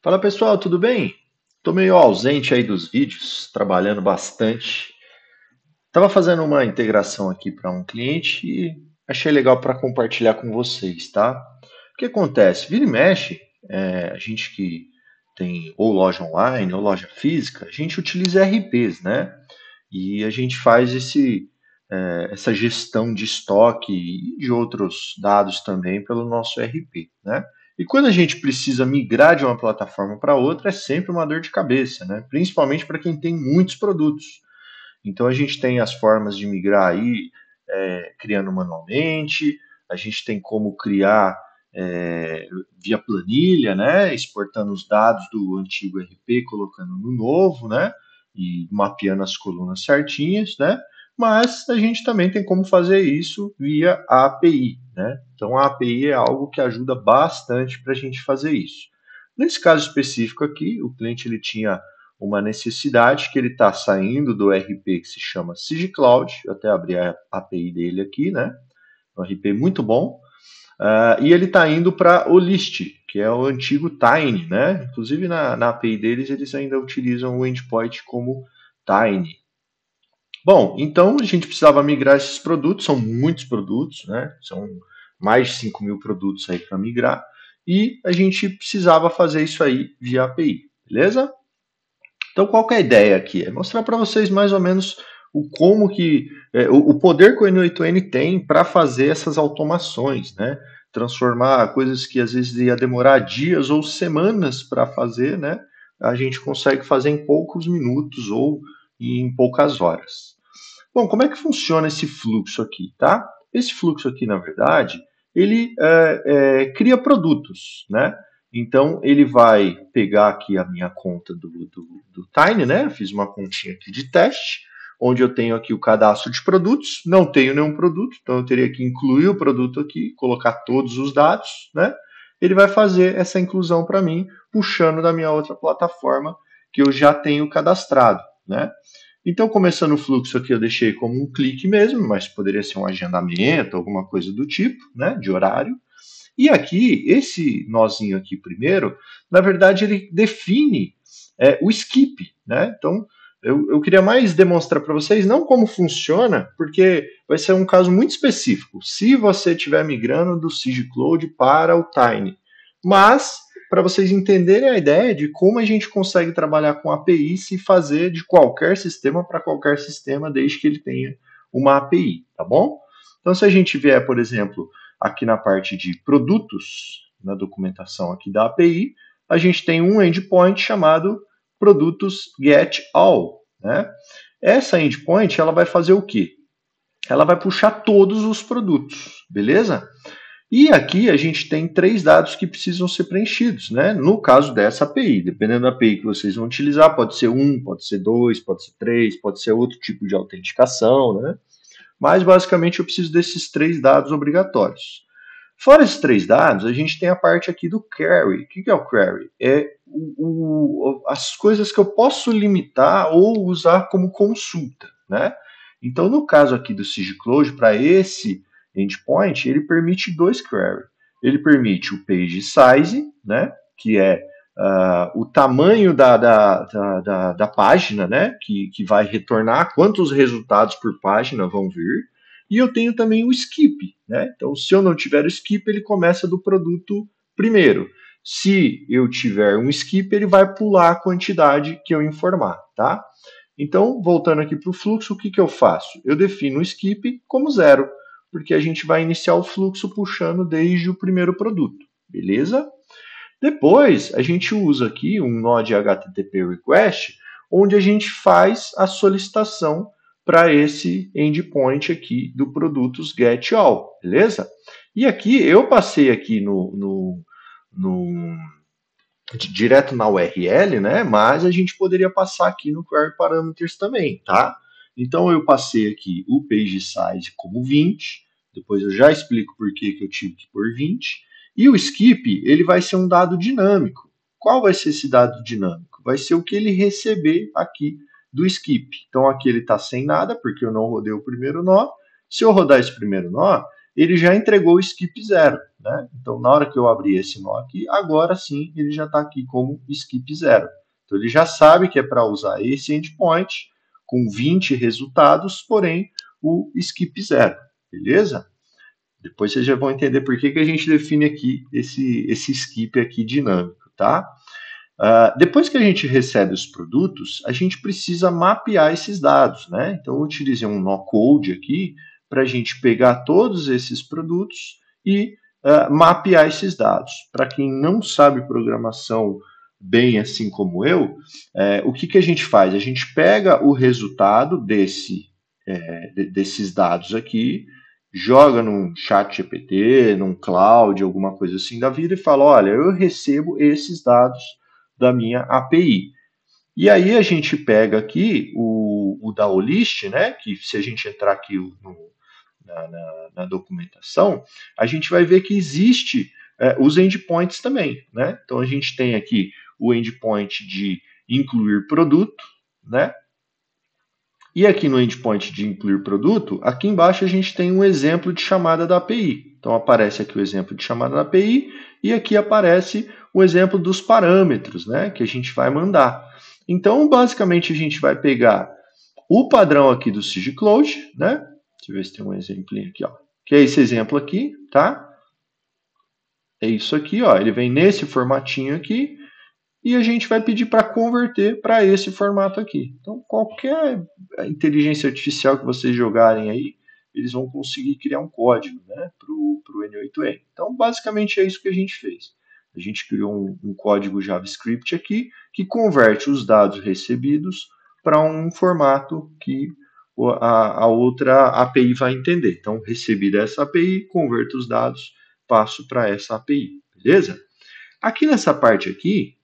Fala pessoal, tudo bem? Tô meio ausente aí dos vídeos, trabalhando bastante. Tava fazendo uma integração aqui para um cliente e achei legal para compartilhar com vocês, tá? O que acontece? Vira e mexe, a gente que tem ou loja online ou loja física, a gente utiliza RPs, né? E a gente faz essa gestão de estoque e de outros dados também pelo nosso RP, né? E quando a gente precisa migrar de uma plataforma para outra, é sempre uma dor de cabeça, né? Principalmente para quem tem muitos produtos. Então a gente tem as formas de migrar aí, criando manualmente, a gente tem como criar via planilha, né? Exportando os dados do antigo RP, colocando no novo, né? E mapeando as colunas certinhas, né? Mas a gente também tem como fazer isso via API, né? Então a API é algo que ajuda bastante para a gente fazer isso. Nesse caso específico aqui, o cliente ele tinha uma necessidade que ele está saindo do RP que se chama SigCloud, eu até abri a API dele aqui, né? Um RP muito bom. E ele está indo para o List, que é o antigo Tiny, né? Inclusive na API deles eles ainda utilizam o endpoint como Tiny. Bom, então a gente precisava migrar esses produtos, são muitos produtos, né? São mais de 5 mil produtos aí para migrar, e a gente precisava fazer isso aí via API, beleza? Então, qual que é a ideia aqui? É mostrar para vocês mais ou menos o como que o poder que o N8N tem para fazer essas automações, né? Transformar coisas que às vezes ia demorar dias ou semanas para fazer, né? A gente consegue fazer em poucos minutos ou em poucas horas. Bom, como é que funciona esse fluxo aqui, tá? Esse fluxo aqui, na verdade, ele cria produtos, né? Então, ele vai pegar aqui a minha conta do Tiny, né? Fiz uma continha aqui de teste, onde eu tenho aqui o cadastro de produtos. Não tenho nenhum produto, então eu teria que incluir o produto aqui, colocar todos os dados, né? Ele vai fazer essa inclusão para mim, puxando da minha outra plataforma que eu já tenho cadastrado, né? Então, começando o fluxo aqui, eu deixei como um clique mesmo, mas poderia ser um agendamento, alguma coisa do tipo, né, de horário. E aqui, esse nozinho aqui primeiro, na verdade, ele define o skip, né? Então, eu queria mais demonstrar para vocês não como funciona, porque vai ser um caso muito específico. Se você estiver migrando do SigCloud para o Tiny, mas para vocês entenderem a ideia de como a gente consegue trabalhar com API e fazer de qualquer sistema para qualquer sistema, desde que ele tenha uma API, tá bom? Então, se a gente vier, por exemplo, aqui na parte de produtos, na documentação aqui da API, a gente tem um endpoint chamado produtos get all, né? Essa endpoint, ela vai fazer o quê? Ela vai puxar todos os produtos, beleza? E aqui a gente tem três dados que precisam ser preenchidos, né? No caso dessa API, dependendo da API que vocês vão utilizar, pode ser um, pode ser dois, pode ser três, pode ser outro tipo de autenticação, né? Mas basicamente eu preciso desses três dados obrigatórios. Fora esses três dados, a gente tem a parte aqui do query. O que é o query? É as coisas que eu posso limitar ou usar como consulta, né? Então, no caso aqui do SigClose, para esse endpoint, ele permite dois query. Ele permite o page size, né? Que é o tamanho da página, né? Que vai retornar quantos resultados por página vão vir. E eu tenho também o skip, né? Então, se eu não tiver o skip, ele começa do produto primeiro. Se eu tiver um skip, ele vai pular a quantidade que eu informar, tá? Então, voltando aqui para o fluxo, o que, que eu faço? Eu defino o skip como zero, porque a gente vai iniciar o fluxo puxando desde o primeiro produto, beleza? Depois, a gente usa aqui um nó de HTTP request, onde a gente faz a solicitação para esse endpoint aqui do produtos get all, beleza? E aqui eu passei aqui no direto na URL, né? Mas a gente poderia passar aqui no query parameters também, tá? Então eu passei aqui o page size como 20, depois eu já explico por que eu tive que pôr 20, e o skip ele vai ser um dado dinâmico. Qual vai ser esse dado dinâmico? Vai ser o que ele receber aqui do skip. Então aqui ele está sem nada, porque eu não rodei o primeiro nó. Se eu rodar esse primeiro nó, ele já entregou o skip zero. né? Então, na hora que eu abrir esse nó aqui, agora sim ele já está aqui como skip 0. Então, ele já sabe que é para usar esse endpoint com 20 resultados, porém o skip 0, beleza? Depois vocês já vão entender por que a gente define aqui esse skip aqui dinâmico, tá? Depois que a gente recebe os produtos, a gente precisa mapear esses dados, né? Então, eu utilizei um no-code aqui para a gente pegar todos esses produtos e mapear esses dados. Para quem não sabe programação bem assim como eu, o que a gente faz? A gente pega o resultado desses dados aqui, joga num chat GPT, num cloud, alguma coisa assim da vida e fala, olha, eu recebo esses dados da minha API. E aí a gente pega aqui o da OList, né? Que se a gente entrar aqui na documentação, a gente vai ver que existe os endpoints também, né? Então a gente tem aqui o endpoint de incluir produto, né? E aqui no endpoint de incluir produto, aqui embaixo a gente tem um exemplo de chamada da API. Então aparece aqui o exemplo de chamada da API e aqui aparece o exemplo dos parâmetros, né, que a gente vai mandar. Então, basicamente, a gente vai pegar o padrão aqui do SIG-Close, né? Deixa eu ver se tem um exemplinho aqui, ó. Que é esse exemplo aqui, tá? É isso aqui, ó. Ele vem nesse formatinho aqui e a gente vai pedir para converter para esse formato aqui. Então, qualquer inteligência artificial que vocês jogarem aí, eles vão conseguir criar um código, né, para o N8N. Então, basicamente é isso que a gente fez. A gente criou um código JavaScript aqui que converte os dados recebidos para um formato que a outra API vai entender. Então, recebi dessa API, converto os dados, passo para essa API, beleza? Aqui nessa parte aqui,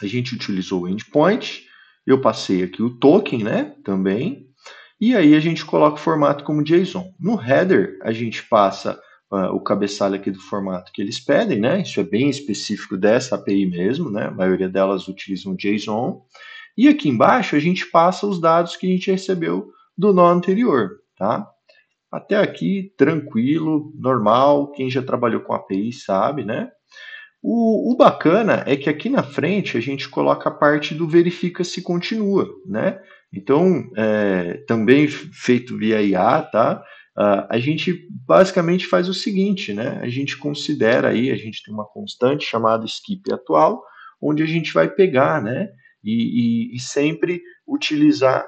a gente utilizou o endpoint, eu passei aqui o token, né, também, e aí a gente coloca o formato como JSON. No header, a gente passa o cabeçalho aqui do formato que eles pedem, né, isso é bem específico dessa API mesmo, né, a maioria delas utilizam JSON, e aqui embaixo a gente passa os dados que a gente recebeu do nó anterior, tá? Até aqui, tranquilo, normal, quem já trabalhou com API sabe, né? O bacana é que aqui na frente a gente coloca a parte do verifica se continua, né? Então, também feito via IA, tá? A gente basicamente faz o seguinte, né? A gente considera aí, a gente tem uma constante chamada skip atual, onde a gente vai pegar, né? E sempre utilizar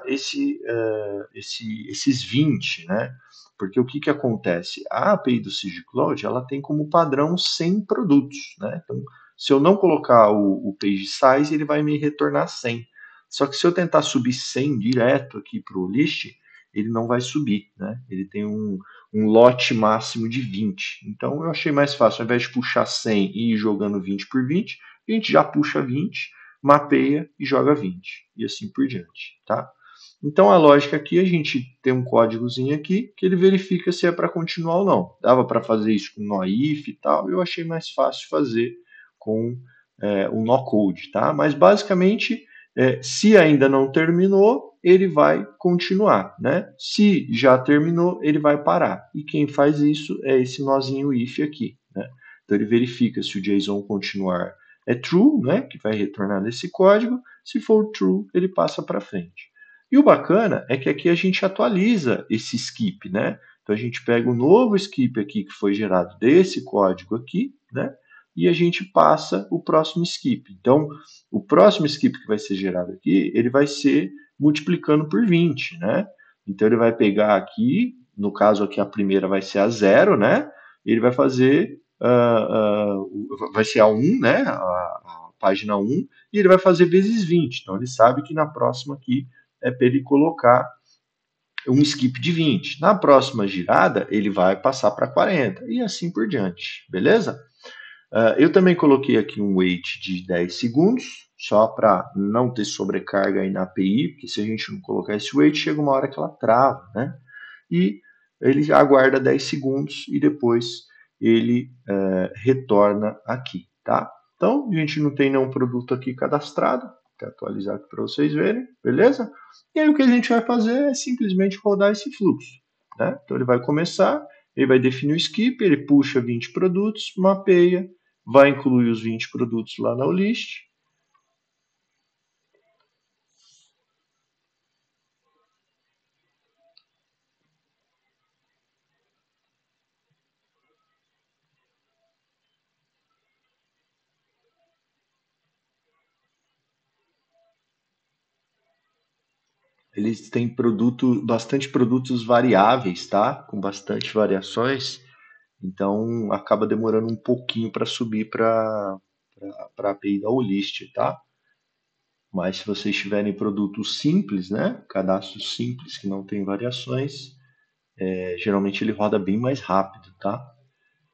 esses 20, né? Porque o que acontece? A API do SIG-Cloud, ela tem como padrão 100 produtos, né? Então, se eu não colocar o page size, ele vai me retornar 100. Só que se eu tentar subir 100 direto aqui para o list, ele não vai subir, né? Ele tem um lote máximo de 20. Então, eu achei mais fácil, ao invés de puxar 100 e ir jogando 20 por 20, a gente já puxa 20, mapeia e joga 20. E assim por diante, tá? Então a lógica aqui, a gente tem um códigozinho aqui que ele verifica se é para continuar ou não. Dava para fazer isso com no if e tal, eu achei mais fácil fazer com o no code, tá? Mas basicamente, se ainda não terminou, ele vai continuar, né? Se já terminou, ele vai parar. E quem faz isso é esse nozinho if aqui, né? Então ele verifica se o JSON continuar é true, né? Que vai retornar nesse código. Se for true, ele passa para frente. E o bacana é que aqui a gente atualiza esse skip, né? Então a gente pega o novo skip aqui que foi gerado desse código aqui, né? E a gente passa o próximo skip. Então, o próximo skip que vai ser gerado aqui, ele vai ser multiplicando por 20, né? Então ele vai pegar aqui, no caso aqui a primeira vai ser a 0, né? Ele vai fazer, vai ser a 1, né? A página 1, e ele vai fazer vezes 20. Então ele sabe que na próxima aqui é para ele colocar um skip de 20. Na próxima girada, ele vai passar para 40 e assim por diante, beleza? Eu também coloquei aqui um wait de 10 segundos, só para não ter sobrecarga aí na API, porque se a gente não colocar esse wait, chega uma hora que ela trava, né? E ele aguarda 10 segundos e depois ele retorna aqui, tá? Então, a gente não tem nenhum produto aqui cadastrado, vou atualizar aqui para vocês verem, beleza? E aí o que a gente vai fazer é simplesmente rodar esse fluxo, né? Então ele vai começar, Ele vai definir o skip, ele puxa 20 produtos, mapeia, vai incluir os 20 produtos lá na list. Eles têm bastante produtos variáveis, tá? Com bastante variações. Então acaba demorando um pouquinho para subir para a API da Olist, tá? Mas se vocês tiverem produtos simples, né? Cadastros simples que não tem variações, geralmente ele roda bem mais rápido, tá?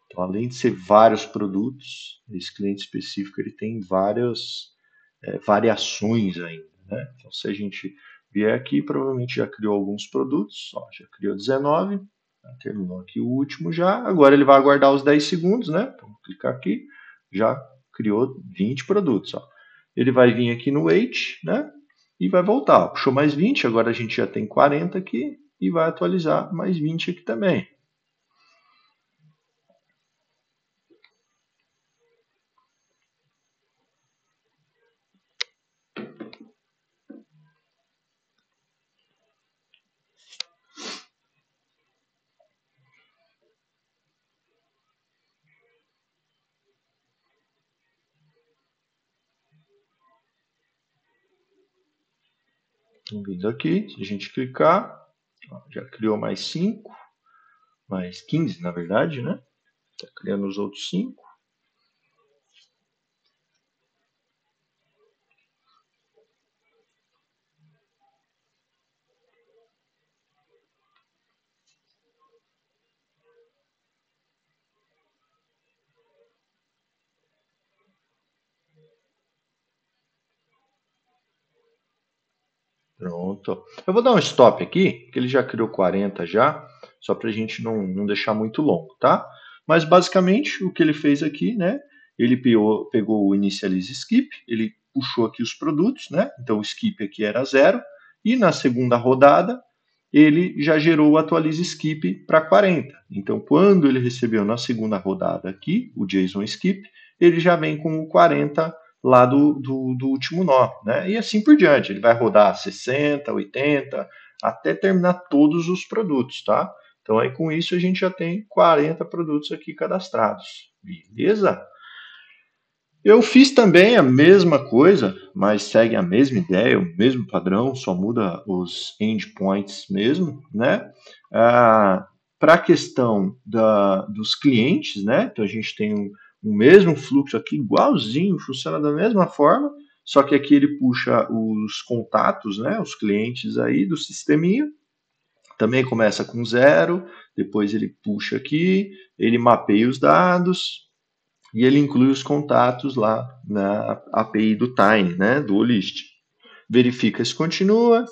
Então, além de ser vários produtos, esse cliente específico ele tem várias variações ainda, né? Então, se a gente vier aqui, provavelmente já criou alguns produtos, ó, já criou 19, terminou aqui o último já, agora ele vai aguardar os 10 segundos, né? Então, clicar aqui, já criou 20 produtos, ó. Ele vai vir aqui no wait, né? E vai voltar, ó. Puxou mais 20, agora a gente já tem 40 aqui, e vai atualizar mais 20 aqui também. Vindo aqui, se a gente clicar, ó, já criou mais 5, mais 15 na verdade, né? Está criando os outros 5. Pronto. Eu vou dar um stop aqui, que ele já criou 40 já, só para a gente não deixar muito longo, tá? Mas basicamente o que ele fez aqui, né? Ele pegou o initialize skip, ele puxou aqui os produtos, né? Então o skip aqui era 0, e na segunda rodada ele já gerou o atualize skip para 40. Então quando ele recebeu na segunda rodada aqui o JSON skip, ele já vem com o 40 lá do último nó, né? E assim por diante. Ele vai rodar 60, 80, até terminar todos os produtos, tá? Então aí com isso a gente já tem 40 produtos aqui cadastrados. Beleza? Eu fiz também a mesma coisa, mas segue a mesma ideia, o mesmo padrão, só muda os endpoints mesmo, né? Para a questão dos clientes, né? Então a gente tem um mesmo fluxo aqui, igualzinho, funciona da mesma forma, só que aqui ele puxa os contatos, né? Os clientes aí do sisteminha. Também começa com 0, depois ele puxa aqui, ele mapeia os dados, e ele inclui os contatos lá na API do Tiny, né, do Olist. Verifica se continua,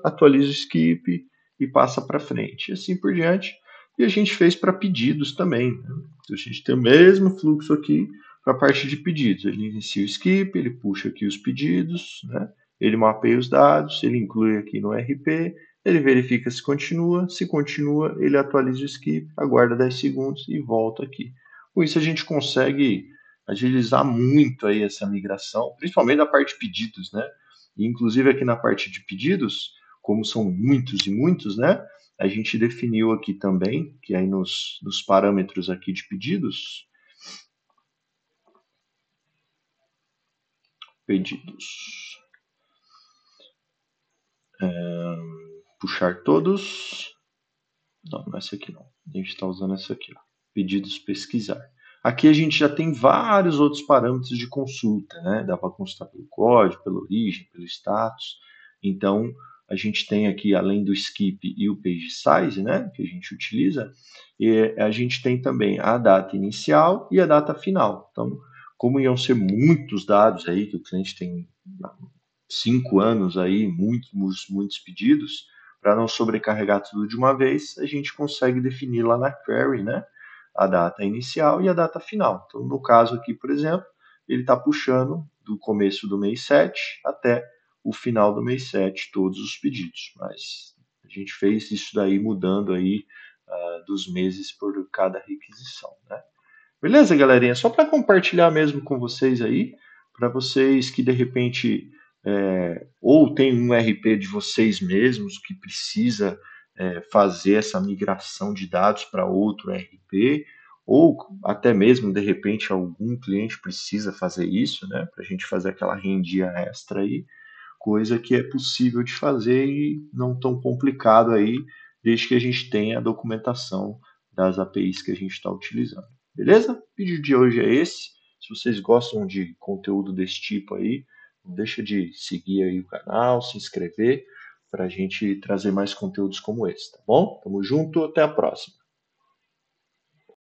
atualiza o skip e passa para frente, e assim por diante. E a gente fez para pedidos também. Né? Então, a gente tem o mesmo fluxo aqui para a parte de pedidos. Ele inicia o skip, ele puxa aqui os pedidos, né? Ele mapeia os dados, ele inclui aqui no RP, ele verifica se continua, ele atualiza o skip, aguarda 10 segundos e volta aqui. Com isso a gente consegue agilizar muito aí essa migração, principalmente da parte de pedidos, né? E, inclusive aqui na parte de pedidos, como são muitos e muitos, né? A gente definiu aqui também, que aí nos parâmetros aqui de pedidos, puxar todos, não é essa aqui não, a gente está usando essa aqui, ó. Pedidos pesquisar. Aqui a gente já tem vários outros parâmetros de consulta, né? Dá para consultar pelo código, pela origem, pelo status. Então, a gente tem aqui, além do skip e o page size, né? Que a gente utiliza, a gente tem também a data inicial e a data final. Então, como iam ser muitos dados aí, que o cliente tem 5 anos aí, muitos pedidos, para não sobrecarregar tudo de uma vez, a gente consegue definir lá na query, né? A data inicial e a data final. Então, no caso aqui, por exemplo, ele está puxando do começo do mês 7 até o final do mês 7 todos os pedidos. Mas a gente fez isso daí mudando aí dos meses por cada requisição, né? Beleza, galerinha? Só para compartilhar mesmo com vocês aí, para vocês que de repente ou tem um RP de vocês mesmos que precisa fazer essa migração de dados para outro RP, ou até mesmo de repente algum cliente precisa fazer isso, né? Para a gente fazer aquela rendia extra aí, coisa que é possível de fazer e não tão complicado aí, desde que a gente tenha a documentação das APIs que a gente está utilizando. Beleza? O vídeo de hoje é esse. Se vocês gostam de conteúdo desse tipo aí, não deixa de seguir aí o canal, se inscrever para a gente trazer mais conteúdos como esse, tá bom? Tamo junto, até a próxima.